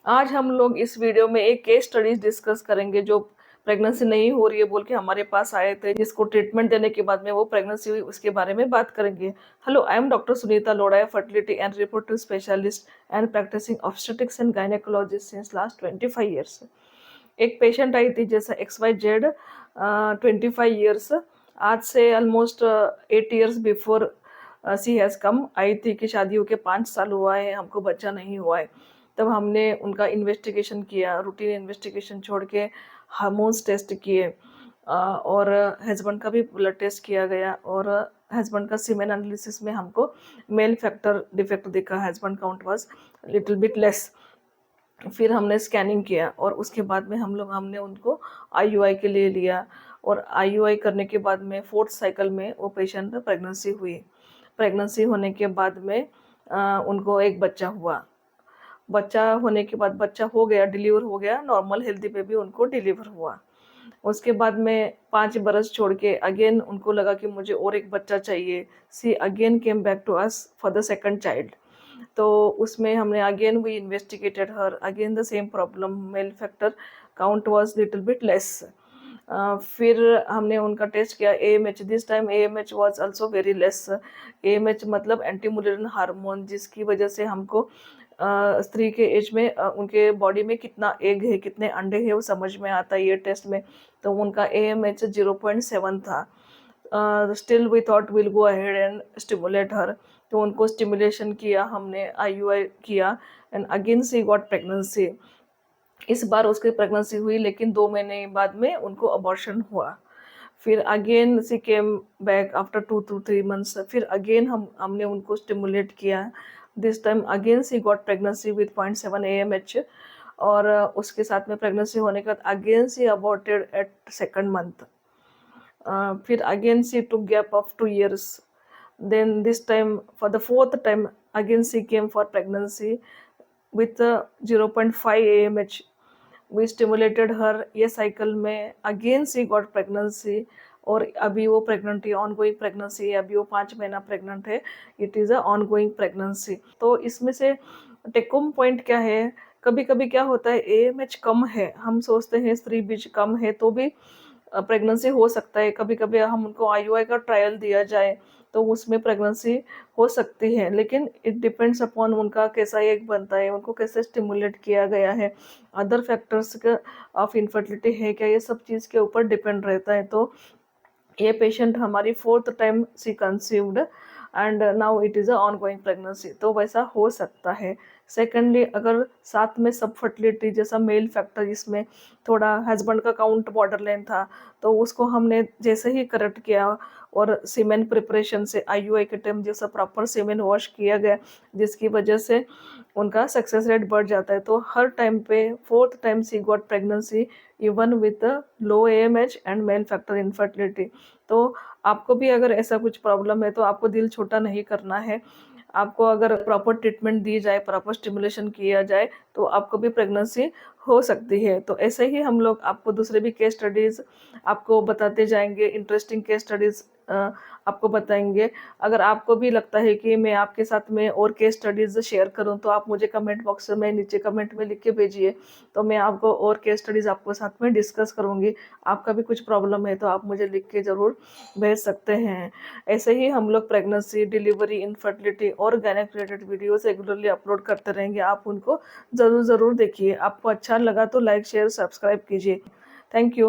आज हम लोग इस वीडियो में एक केस स्टडीज डिस्कस करेंगे जो प्रेगनेंसी नहीं हो रही है बोल के हमारे पास आए थे, जिसको ट्रीटमेंट देने के बाद में वो प्रेगनेंसी हुई, उसके बारे में बात करेंगे। Hello, I am doctor Sunita Lodha, fertility and reproductive specialist and practising obstetrics and gynaecologist since last 25 years. एक पेशेंट आई थी जैसा XYZ, 25 ईयर्स, आज से almost 8 years before she has come. आई थी कि शादी होके 5 साल हुआ है, हमको बच्चा नहीं हुआ है। तब हमने उनका इन्वेस्टिगेशन किया, रूटीन इन्वेस्टिगेशन छोड़ के हार्मोन्स टेस्ट किए, और हस्बैंड का भी ब्लड टेस्ट किया गया, और हस्बैंड का सीमेन एनालिसिस में हमको मेल फैक्टर डिफेक्ट दिखा, husband count was little bit less. फिर हमने स्कैनिंग किया और उसके बाद में हमने उनको IUI के लिए लिया, और IUI करने के बाद में 4th साइकिल में वो पेशेंट प्रेगनेंसी हुई। प्रेगनेंसी होने के बाद में उनको एक बच्चा हुआ। बच्चा होने के बाद बच्चा हो गया, डिलीवर हो गया, नॉर्मल हेल्दी बेबी उनको डिलीवर हुआ। उसके बाद में 5 बरस छोड़ के अगेन उनको लगा कि मुझे और एक बच्चा चाहिए। She again came back to us for the second child. तो उसमें हमने again we investigated her, again the same problem, male factor count was little bit less. फिर हमने उनका टेस्ट किया AMH, this time AMH was also very less. AMH मतलब anti Mullerian hormone, जिसकी वजह से हमको स्त्री के एज में उनके बॉडी में कितना एग है, कितने अंडे हैं, वो समझ में आता है ये टेस्ट में। तो उनका AMH 0.7 था। Still we thought will go ahead and stimulate her. तो उनको स्टिमुलेशन किया हमने, IUI किया, and again she got pregnancy. इस बार उसकी प्रेगनेंसी हुई, लेकिन 2 महीने बाद में उनको अबॉर्शन हुआ। फिर again she came back after 2 to 3 months। फिर अगेन हमने उनको स्टिमुलेट किया। This time again she got pregnancy with 0.7 AMH, और उसके साथ में प्रेगनेंसी होने के बाद again she aborted at second month. फिर again she took gap of 2 years। Then this time for the 4th time again she came for pregnancy with 0.5 AMH। we stimulated her, ये cycle में again she got pregnancy, और अभी वो pregnant है, on going pregnancy है, अभी वो 5 महीना प्रेग्नेंट है। It is a ongoing pregnancy. तो इसमें से टेक होम पॉइंट क्या है, कभी कभी क्या होता है AMH कम है, हम सोचते हैं स्त्री बीज कम है तो भी प्रेगनेंसी हो सकता है। कभी कभी हम उनको IUI का ट्रायल दिया जाए तो उसमें प्रेगनेंसी हो सकती है, लेकिन इट डिपेंड्स अपॉन उनका कैसा एग बनता है, उनको कैसे स्टिमुलेट किया गया है, अदर फैक्टर्स ऑफ इनफर्टिलिटी है क्या, ये सब चीज़ के ऊपर डिपेंड रहता है। तो ये पेशेंट हमारी 4th time she conceived, and now it is a ongoing pregnancy, तो वैसा हो सकता है। सेकेंडली, अगर साथ में सब फर्टिलिटी जैसा मेल फैक्टर, जिसमें थोड़ा हस्बैंड का काउंट बॉर्डर लाइन था, तो उसको हमने जैसे ही करेक्ट किया, और सीमेन प्रिपरेशन से IUI के टाइम जैसा प्रॉपर सीमेन वॉश किया गया, जिसकी वजह से उनका सक्सेस रेट बढ़ जाता है। तो हर टाइम पे 4th time she got pregnancy even with low AMH and male factor infertility. तो आपको भी अगर ऐसा कुछ प्रॉब्लम है तो आपको दिल छोटा नहीं करना है। आपको अगर प्रॉपर ट्रीटमेंट दी जाए, प्रॉपर स्टिमुलेशन किया जाए, तो आपको भी प्रेगनेंसी हो सकती है। तो ऐसे ही हम लोग आपको दूसरे भी केस स्टडीज़ आपको बताते जाएंगे, इंटरेस्टिंग केस स्टडीज़ आपको बताएंगे। अगर आपको भी लगता है कि मैं आपके साथ में और केस स्टडीज़ शेयर करूं, तो आप मुझे कमेंट बॉक्स में नीचे कमेंट में लिख के भेजिए, तो मैं आपको और केस स्टडीज़ आपको साथ में डिस्कस करूंगी। आपका भी कुछ प्रॉब्लम है तो आप मुझे लिख के ज़रूर भेज सकते हैं। ऐसे ही हम लोग प्रेगनेंसी, डिलीवरी, इनफर्टिलिटी और gynaec related videos regularly upload करते रहेंगे। आप उनको ज़रूर ज़रूर देखिए। आपको अच्छा लगा तो लाइक, शेयर, सब्सक्राइब कीजिए। Thank you.